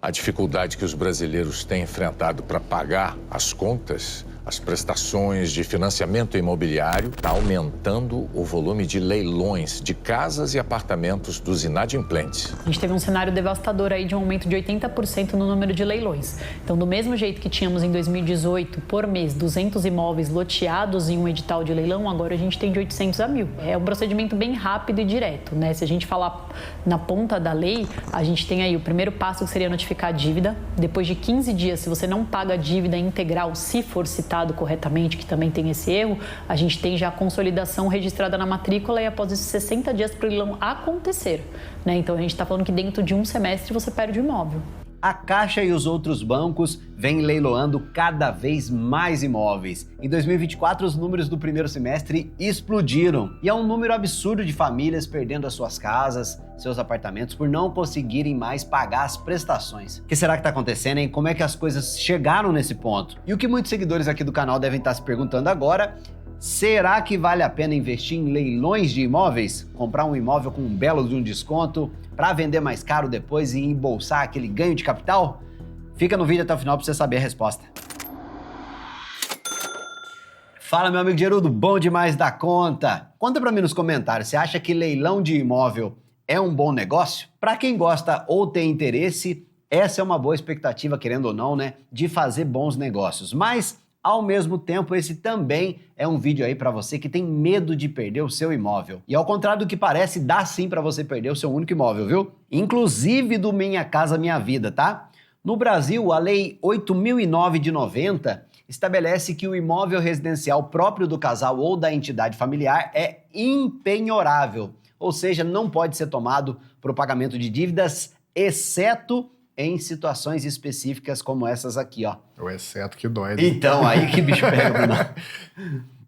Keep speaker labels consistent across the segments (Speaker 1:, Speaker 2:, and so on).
Speaker 1: a dificuldade que os brasileiros têm enfrentado para pagar as contas, as prestações de financiamento imobiliário, está aumentando o volume de leilões de casas e apartamentos dos inadimplentes.
Speaker 2: A gente teve um cenário devastador aí de um aumento de 80% no número de leilões. Então, do mesmo jeito que tínhamos em 2018, por mês, 200 imóveis loteados em um edital de leilão, agora a gente tem de 800 a 1.000. É um procedimento bem rápido e direto, né? Se a gente falar na ponta da lei, a gente tem aí o primeiro passo, que seria notificar a dívida. Depois de 15 dias, se você não paga a dívida integral, se for citado corretamente, que também tem esse erro, a gente tem já a consolidação registrada na matrícula e após esses 60 dias para o leilão acontecer, né? Então a gente está falando que dentro de um semestre você perde o imóvel.
Speaker 3: A Caixa e os outros bancos vêm leiloando cada vez mais imóveis. Em 2024, os números do primeiro semestre explodiram. E é um número absurdo de famílias perdendo as suas casas, seus apartamentos, por não conseguirem mais pagar as prestações. O que será que está acontecendo, hein? Como é que as coisas chegaram nesse ponto? E o que muitos seguidores aqui do canal devem estar se perguntando agora: será que vale a pena investir em leilões de imóveis? Comprar um imóvel com um belo de um desconto para vender mais caro depois e embolsar aquele ganho de capital? Fica no vídeo até o final para você saber a resposta. Fala, meu amigo Gerudo, bom demais da conta. Conta para mim nos comentários, você acha que leilão de imóvel é um bom negócio? Para quem gosta ou tem interesse, essa é uma boa expectativa, querendo ou não, né, de fazer bons negócios. Mas ao mesmo tempo, esse também é um vídeo aí para você que tem medo de perder o seu imóvel. E ao contrário do que parece, dá sim para você perder o seu único imóvel, viu? Inclusive do Minha Casa Minha Vida, tá? No Brasil, a Lei 8.009 de 90 estabelece que o imóvel residencial próprio do casal ou da entidade familiar é impenhorável, ou seja, não pode ser tomado para o pagamento de dívidas, exceto em situações específicas como essas aqui, ó.
Speaker 4: O exceto que dói. Né?
Speaker 3: Então, aí que bicho pega, Bruno.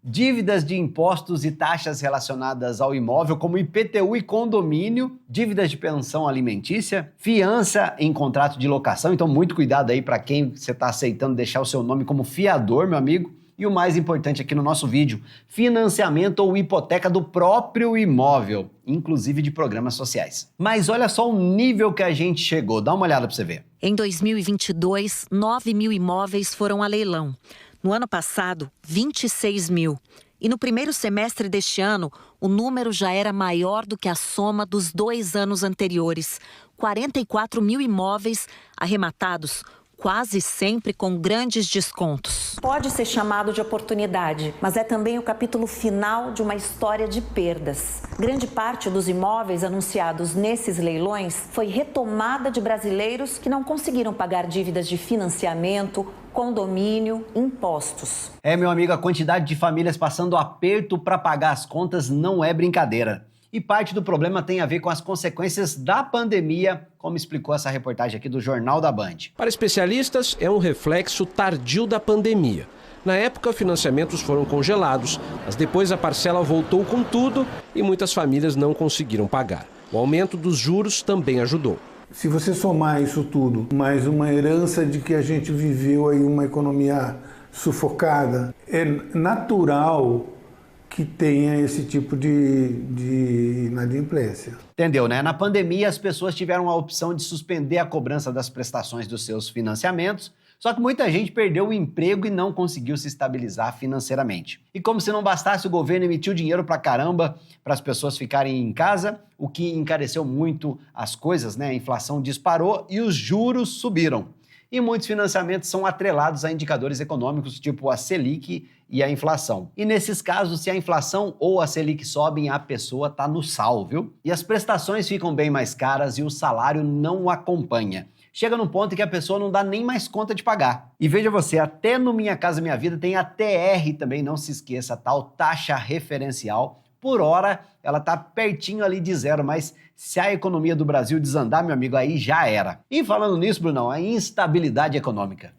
Speaker 3: Dívidas de impostos e taxas relacionadas ao imóvel, como IPTU e condomínio, dívidas de pensão alimentícia, fiança em contrato de locação, então muito cuidado aí para quem você está aceitando deixar o seu nome como fiador, meu amigo. E o mais importante aqui no nosso vídeo, financiamento ou hipoteca do próprio imóvel, inclusive de programas sociais. Mas olha só o nível que a gente chegou, dá uma olhada para você ver.
Speaker 5: Em 2022, 9.000 imóveis foram a leilão. No ano passado, 26.000. E no primeiro semestre deste ano, o número já era maior do que a soma dos 2 anos anteriores. 44.000 imóveis arrematados, quase sempre com grandes descontos.
Speaker 6: Pode ser chamado de oportunidade, mas é também o capítulo final de uma história de perdas. Grande parte dos imóveis anunciados nesses leilões foi retomada de brasileiros que não conseguiram pagar dívidas de financiamento, condomínio, impostos.
Speaker 3: Meu amigo, a quantidade de famílias passando aperto para pagar as contas não é brincadeira. E parte do problema tem a ver com as consequências da pandemia, como explicou essa reportagem aqui do Jornal da Band.
Speaker 7: Para especialistas, é um reflexo tardio da pandemia. Na época, financiamentos foram congelados, mas depois a parcela voltou com tudo e muitas famílias não conseguiram pagar. O aumento dos juros também ajudou.
Speaker 8: Se você somar isso tudo, mais uma herança de que a gente viveu aí uma economia sufocada, é natural que tenha esse tipo de inadimplência.
Speaker 3: Entendeu, né? Na pandemia, as pessoas tiveram a opção de suspender a cobrança das prestações dos seus financiamentos, só que muita gente perdeu o emprego e não conseguiu se estabilizar financeiramente. E como se não bastasse, o governo emitiu dinheiro pra caramba para as pessoas ficarem em casa, o que encareceu muito as coisas, né? A inflação disparou e os juros subiram. E muitos financiamentos são atrelados a indicadores econômicos, tipo a Selic e a inflação. E nesses casos, se a inflação ou a Selic sobem, a pessoa está no sal, viu? E as prestações ficam bem mais caras e o salário não acompanha. Chega num ponto em que a pessoa não dá nem mais conta de pagar. E veja você, até no Minha Casa Minha Vida tem a TR também, não se esqueça, a tal taxa referencial. Por hora, ela está pertinho ali de zero, mas se a economia do Brasil desandar, meu amigo, aí já era. E falando nisso, Brunão, a instabilidade econômica.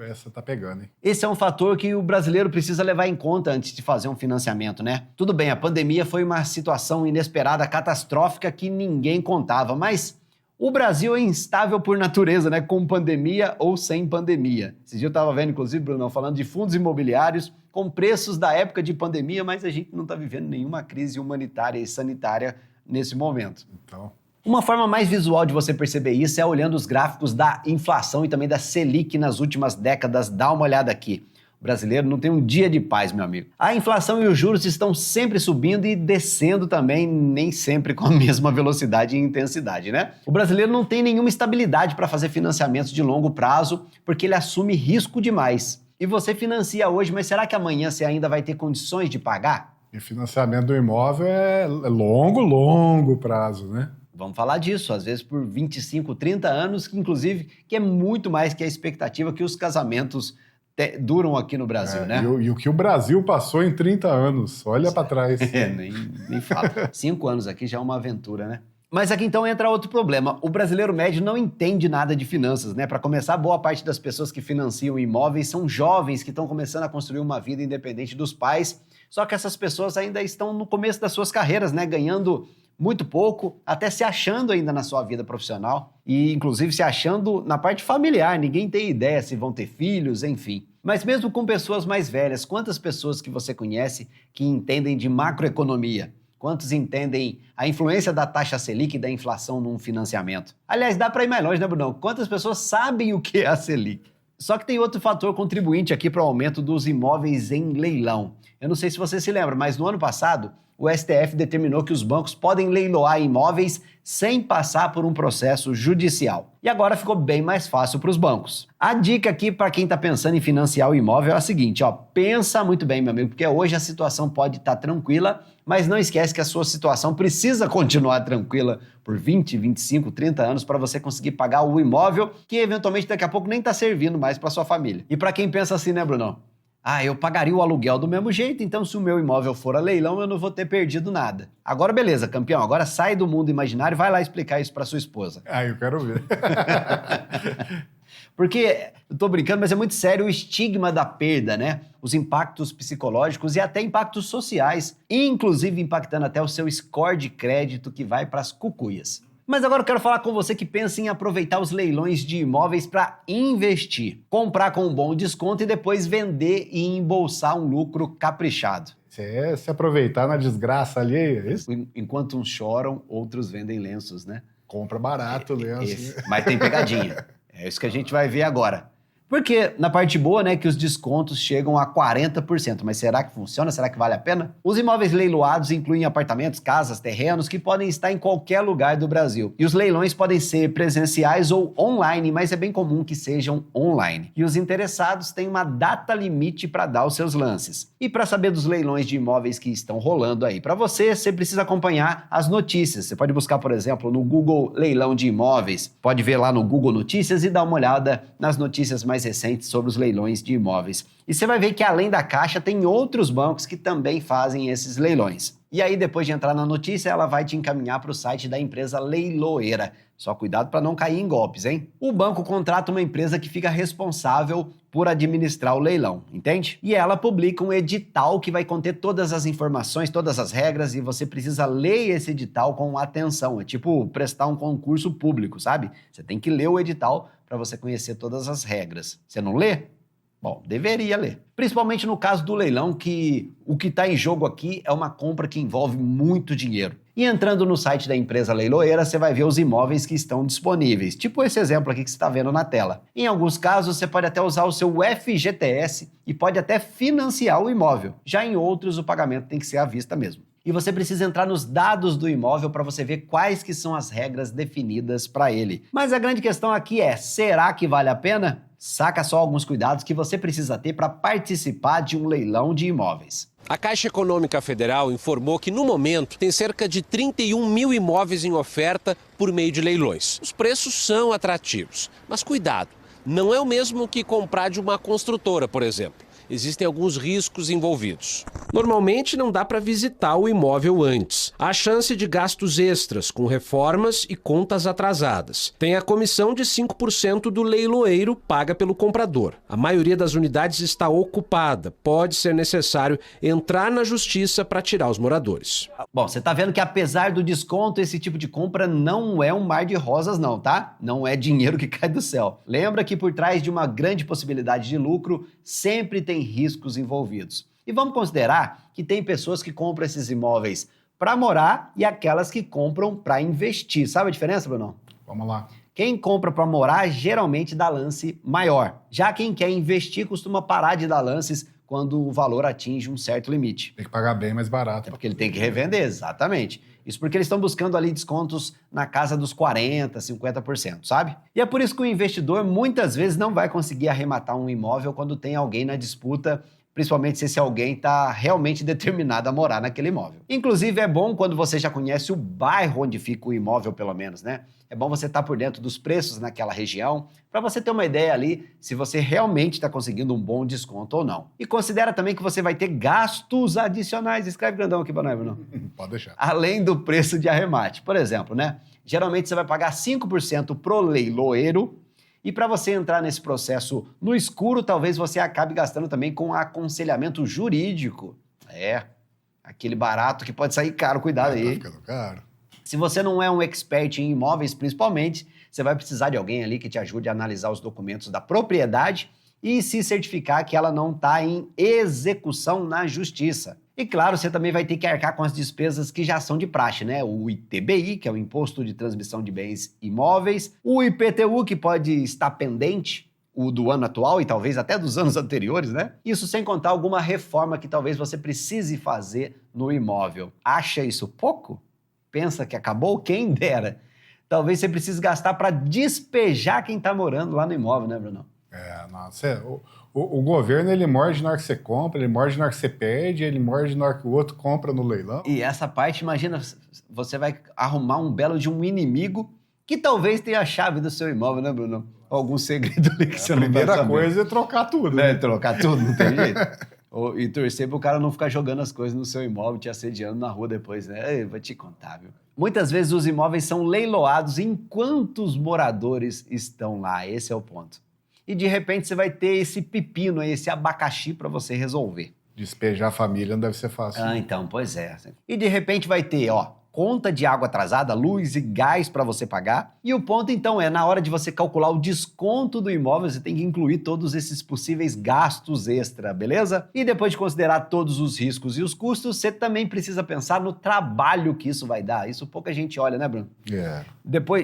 Speaker 4: Essa tá pegando, hein?
Speaker 3: Esse é um fator que o brasileiro precisa levar em conta antes de fazer um financiamento, né? Tudo bem, a pandemia foi uma situação inesperada, catastrófica, que ninguém contava, mas o Brasil é instável por natureza, né? Com pandemia ou sem pandemia. Esse dia eu estava vendo, inclusive, Brunão, falando de fundos imobiliários com preços da época de pandemia, mas a gente não está vivendo nenhuma crise humanitária e sanitária nesse momento.
Speaker 4: Então,
Speaker 3: Uma forma mais visual de você perceber isso é olhando os gráficos da inflação e também da Selic nas últimas décadas. Dá uma olhada aqui. O brasileiro não tem um dia de paz, meu amigo. A inflação e os juros estão sempre subindo e descendo também, nem sempre com a mesma velocidade e intensidade, né? O brasileiro não tem nenhuma estabilidade para fazer financiamentos de longo prazo, porque ele assume risco demais. E você financia hoje, mas será que amanhã você ainda vai ter condições de pagar?
Speaker 4: E financiamento do imóvel é longo prazo, né?
Speaker 3: Vamos falar disso, às vezes por 25, 30 anos, que inclusive que é muito mais que a expectativa que os casamentos duram aqui no Brasil, né?
Speaker 4: E o que o Brasil passou em 30 anos, olha para trás.
Speaker 3: Nem fala. 5 anos aqui já é uma aventura, né? Mas aqui então entra outro problema. O brasileiro médio não entende nada de finanças, né? Para começar, boa parte das pessoas que financiam imóveis são jovens que estão começando a construir uma vida independente dos pais. Só que essas pessoas ainda estão no começo das suas carreiras, né? Ganhando muito pouco, até se achando ainda na sua vida profissional e inclusive se achando na parte familiar. Ninguém tem ideia se vão ter filhos, enfim. Mas mesmo com pessoas mais velhas, quantas pessoas que você conhece que entendem de macroeconomia? Quantos entendem a influência da taxa Selic e da inflação num financiamento? Aliás, dá para ir mais longe, né, Brunão? Quantas pessoas sabem o que é a Selic? Só que tem outro fator contribuinte aqui para o aumento dos imóveis em leilão. Eu não sei se você se lembra, mas no ano passado, o STF determinou que os bancos podem leiloar imóveis sem passar por um processo judicial. E agora ficou bem mais fácil para os bancos. A dica aqui para quem está pensando em financiar o imóvel é a seguinte, pensa muito bem, meu amigo, porque hoje a situação pode estar tranquila, mas não esquece que a sua situação precisa continuar tranquila por 20, 25, 30 anos para você conseguir pagar o imóvel que eventualmente daqui a pouco nem está servindo mais para sua família. E para quem pensa assim, né, Brunão? Eu pagaria o aluguel do mesmo jeito, então se o meu imóvel for a leilão, eu não vou ter perdido nada. Agora beleza, campeão, agora sai do mundo imaginário e vai lá explicar isso para sua esposa.
Speaker 4: Eu quero ver.
Speaker 3: Porque, eu tô brincando, mas é muito sério o estigma da perda, né? Os impactos psicológicos e até impactos sociais, inclusive impactando até o seu score de crédito que vai para as cucuias. Mas agora eu quero falar com você que pensa em aproveitar os leilões de imóveis para investir, comprar com um bom desconto e depois vender e embolsar um lucro caprichado.
Speaker 4: Se aproveitar na desgraça ali, é isso?
Speaker 3: Enquanto uns choram, outros vendem lenços, né?
Speaker 4: Compra barato o lenço.
Speaker 3: Mas tem pegadinha. É isso que a gente vai ver agora. Porque na parte boa, né, que os descontos chegam a 40%, mas será que funciona? Será que vale a pena? Os imóveis leiloados incluem apartamentos, casas, terrenos que podem estar em qualquer lugar do Brasil. E os leilões podem ser presenciais ou online, mas é bem comum que sejam online. E os interessados têm uma data limite para dar os seus lances. E para saber dos leilões de imóveis que estão rolando aí para você precisa acompanhar as notícias. Você pode buscar, por exemplo, no Google Leilão de Imóveis, pode ver lá no Google Notícias e dar uma olhada nas notícias mais recentes sobre os leilões de imóveis. E você vai ver que além da Caixa tem outros bancos que também fazem esses leilões. E aí depois de entrar na notícia, ela vai te encaminhar para o site da empresa leiloeira. Só cuidado para não cair em golpes, hein? O banco contrata uma empresa que fica responsável por administrar o leilão, entende? E ela publica um edital que vai conter todas as informações, todas as regras, e você precisa ler esse edital com atenção. É tipo prestar um concurso público, sabe? Você tem que ler o edital para você conhecer todas as regras. Você não lê? Bom, deveria ler. Principalmente no caso do leilão, que o que está em jogo aqui é uma compra que envolve muito dinheiro. E entrando no site da empresa leiloeira, você vai ver os imóveis que estão disponíveis. Tipo esse exemplo aqui que você está vendo na tela. Em alguns casos, você pode até usar o seu FGTS e pode até financiar o imóvel. Já em outros, o pagamento tem que ser à vista mesmo. E você precisa entrar nos dados do imóvel para você ver quais que são as regras definidas para ele. Mas a grande questão aqui é, será que vale a pena? Saca só alguns cuidados que você precisa ter para participar de um leilão de imóveis.
Speaker 7: A Caixa Econômica Federal informou que, no momento, tem cerca de 31 mil imóveis em oferta por meio de leilões. Os preços são atrativos, mas cuidado, não é o mesmo que comprar de uma construtora, por exemplo. Existem alguns riscos envolvidos. Normalmente não dá para visitar o imóvel antes. Há chance de gastos extras com reformas e contas atrasadas. Tem a comissão de 5% do leiloeiro paga pelo comprador. A maioria das unidades está ocupada. Pode ser necessário entrar na justiça para tirar os moradores.
Speaker 3: Bom, você está vendo que apesar do desconto, esse tipo de compra não é um mar de rosas não, tá? Não é dinheiro que cai do céu. Lembra que por trás de uma grande possibilidade de lucro, sempre tem riscos envolvidos. E vamos considerar que tem pessoas que compram esses imóveis para morar e aquelas que compram para investir. Sabe a diferença, Bruno?
Speaker 4: Vamos lá.
Speaker 3: Quem compra para morar geralmente dá lance maior. Já quem quer investir costuma parar de dar lances quando o valor atinge um certo limite.
Speaker 4: Tem que pagar bem mais barato.
Speaker 3: É porque ele tem que revender, exatamente. Isso porque eles estão buscando ali descontos na casa dos 40%, 50%, sabe? E é por isso que o investidor muitas vezes não vai conseguir arrematar um imóvel quando tem alguém na disputa, principalmente se esse alguém está realmente determinado a morar naquele imóvel. Inclusive, é bom quando você já conhece o bairro onde fica o imóvel, pelo menos, né? É bom você estar por dentro dos preços naquela região, para você ter uma ideia ali se você realmente está conseguindo um bom desconto ou não. E considera também que você vai ter gastos adicionais. Escreve grandão aqui para nós, Bruno.
Speaker 4: Pode deixar.
Speaker 3: Além do preço de arremate. Por exemplo, né? Geralmente você vai pagar 5% pro leiloeiro, e para você entrar nesse processo no escuro, talvez você acabe gastando também com aconselhamento jurídico. É, aquele barato que pode sair caro, cuidado aí.
Speaker 4: Tá ficando caro.
Speaker 3: Se você não é um expert em imóveis, principalmente, você vai precisar de alguém ali que te ajude a analisar os documentos da propriedade e se certificar que ela não está em execução na justiça. E claro, você também vai ter que arcar com as despesas que já são de praxe, né? O ITBI, que é o Imposto de Transmissão de Bens Imóveis, o IPTU, que pode estar pendente, o do ano atual e talvez até dos anos anteriores, né? Isso sem contar alguma reforma que talvez você precise fazer no imóvel. Acha isso pouco? Pensa que acabou? Quem dera. Talvez você precise gastar para despejar quem está morando lá no imóvel, né, Bruno?
Speaker 4: Nossa, o governo, ele morde na hora que você compra, ele morde na hora que você perde, ele morde na hora que o outro compra no leilão.
Speaker 3: E essa parte, imagina, você vai arrumar um belo de um inimigo que talvez tenha a chave do seu imóvel, né, Bruno? Algum segredo ali que você não tá sabendo.
Speaker 4: A primeira coisa é trocar tudo.
Speaker 3: Né? Trocar tudo, não tem jeito. E torcer para o cara não ficar jogando as coisas no seu imóvel, te assediando na rua depois, né? Eu vou te contar, viu? Muitas vezes os imóveis são leiloados enquanto os moradores estão lá, esse é o ponto. E de repente você vai ter esse pepino aí, esse abacaxi para você resolver.
Speaker 4: Despejar a família não deve ser fácil.
Speaker 3: Então, pois é. E de repente vai ter, conta de água atrasada, luz e gás para você pagar. E o ponto, então, é na hora de você calcular o desconto do imóvel, você tem que incluir todos esses possíveis gastos extra, beleza? E depois de considerar todos os riscos e os custos, você também precisa pensar no trabalho que isso vai dar. Isso pouca gente olha, né, Bruno?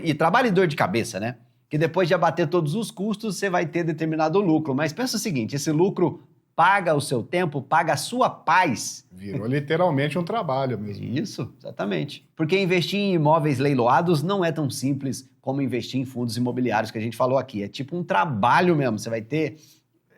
Speaker 3: E trabalho e dor de cabeça, né? Que depois de abater todos os custos, você vai ter determinado lucro. Mas pensa o seguinte, esse lucro paga o seu tempo, paga a sua paz.
Speaker 4: Virou literalmente um trabalho mesmo.
Speaker 3: Isso, exatamente. Porque investir em imóveis leiloados não é tão simples como investir em fundos imobiliários que a gente falou aqui. É tipo um trabalho mesmo, você vai ter...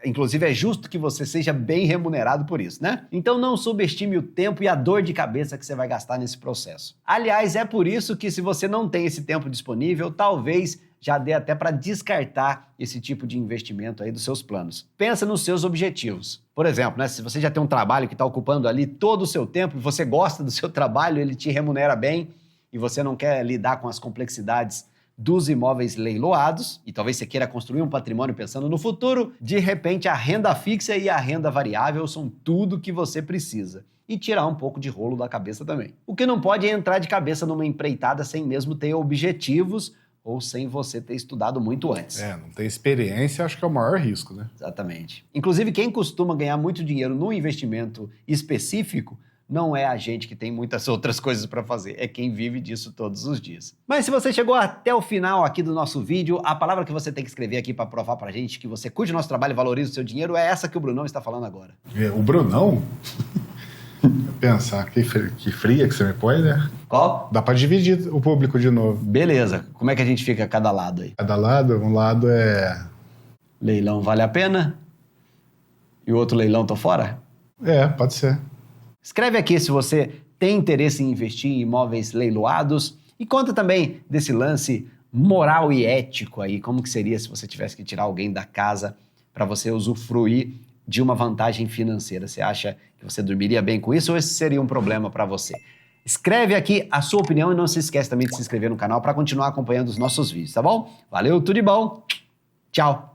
Speaker 3: Inclusive, é justo que você seja bem remunerado por isso, né? Então, não subestime o tempo e a dor de cabeça que você vai gastar nesse processo. Aliás, é por isso que se você não tem esse tempo disponível, talvez já dê até para descartar esse tipo de investimento aí dos seus planos. Pensa nos seus objetivos. Por exemplo, né, se você já tem um trabalho que está ocupando ali todo o seu tempo e você gosta do seu trabalho, ele te remunera bem e você não quer lidar com as complexidades dos imóveis leiloados, e talvez você queira construir um patrimônio pensando no futuro, de repente a renda fixa e a renda variável são tudo que você precisa. E tirar um pouco de rolo da cabeça também. O que não pode é entrar de cabeça numa empreitada sem mesmo ter objetivos ou sem você ter estudado muito antes.
Speaker 4: Não ter experiência, acho que é o maior risco, né?
Speaker 3: Exatamente. Inclusive, quem costuma ganhar muito dinheiro num investimento específico não é a gente que tem muitas outras coisas para fazer, é quem vive disso todos os dias. Mas se você chegou até o final aqui do nosso vídeo, a palavra que você tem que escrever aqui para provar pra gente que você curte o nosso trabalho e valoriza o seu dinheiro é essa que o Brunão está falando agora.
Speaker 4: O Brunão? Pensar, que fria que você me põe, né?
Speaker 3: Qual?
Speaker 4: Dá para dividir o público de novo.
Speaker 3: Beleza. Como é que a gente fica a cada lado aí?
Speaker 4: Cada lado, um lado é...
Speaker 3: Leilão vale a pena? E o outro leilão tô fora?
Speaker 4: Pode ser.
Speaker 3: Escreve aqui se você tem interesse em investir em imóveis leiloados e conta também desse lance moral e ético aí, como que seria se você tivesse que tirar alguém da casa para você usufruir de uma vantagem financeira. Você acha que você dormiria bem com isso ou esse seria um problema para você? Escreve aqui a sua opinião e não se esquece também de se inscrever no canal para continuar acompanhando os nossos vídeos, tá bom? Valeu, tudo de bom. Tchau.